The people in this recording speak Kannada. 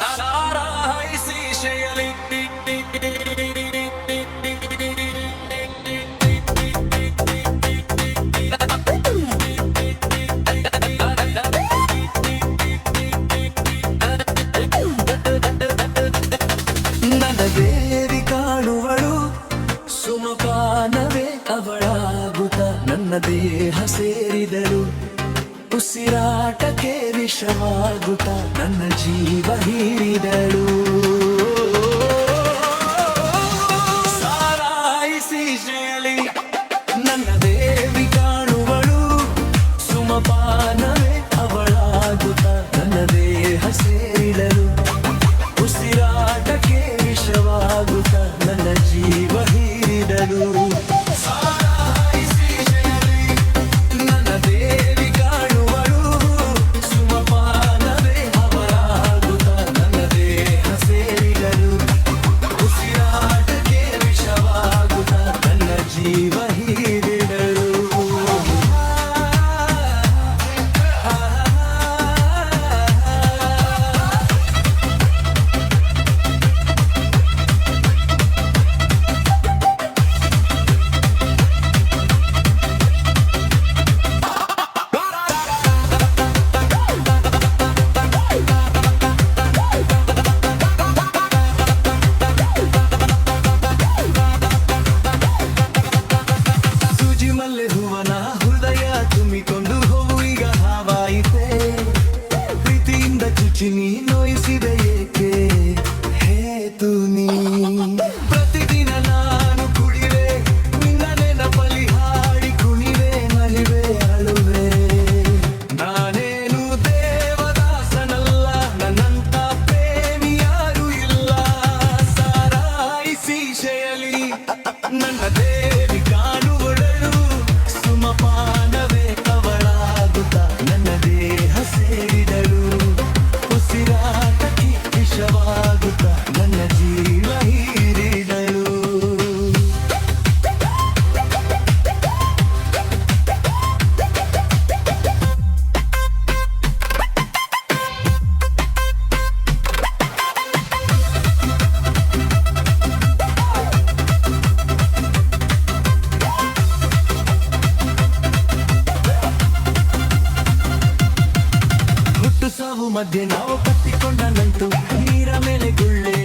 ಸಾರಾಯಿಸಿ ಶೆಯಲಿ ನನ್ನ ದೇವಿ ಕಾಣುವಳು ಸುಮಪಾನವೇ ಅವಳಾಗುತ್ತ ನನ್ನ ದೇಹ ಸೇರಿದಳು ಉಸಿರಾಟಕ್ಕೆ ವಿಷವಾಗುತ್ತ ನನ್ನ ಜೀವ ಹೀರಿದಳು ಸಾರಾಯಿಸಿ ಜಯಲಿ ನನ್ನ ದೇವಿ ಕಾಣುವಳು ಸುಮಪಾನವೇ ಅವಳಾಗುತ್ತ ನನ್ನ ದೇಹ ಸೇರಿದಳು ಉಸಿರಾಟಕ್ಕೆ ವಿಷವಾಗುತ್ತ ನನ್ನ ಜೀವ ಹೀರಿದಳು ಚಿನಿ ನೋಯಿಸಿದೆ ಏಕೆ ಹೇತು ನೀ ಪ್ರತಿದಿನ ನಾನು ಕುಡಿವೆ ನಿನ್ನ ನೆನಪಲ್ಲಿ ಹಾಡಿ ಕುಣಿವೆ ನಲಿವೆ ಅಳುವೆ ನಾನೇನು ದೇವದಾಸನಲ್ಲ ನನ್ನಂತ ಪ್ರೇಮಿ ಯಾರು ಇಲ್ಲ ಸಾರಾಯಿಸಿ ಶೆಯಲಿ ನನ್ನ ದೇವಿ ಕಾಣುವಳು ಸುಮಪಾನವೇ ಅವಳಾಗುತ್ತ ನನ್ನ ದೇಹ ಸೇರಿದಳು ಉಸಿರಾಟಕ್ಕೆ ವಿಷವಾಗುತ್ತ ನನ್ನ ಜೀವ ಹೀರಿದಳು ಹುಟ್ಟು ಸಾವು ಮಧ್ಯೆ ನಾವು ಕಟ್ಟಿಕೊಂಡ ನಂಟು ನೀರ ಮೇಲೆ ಗುಳ್ಳೆ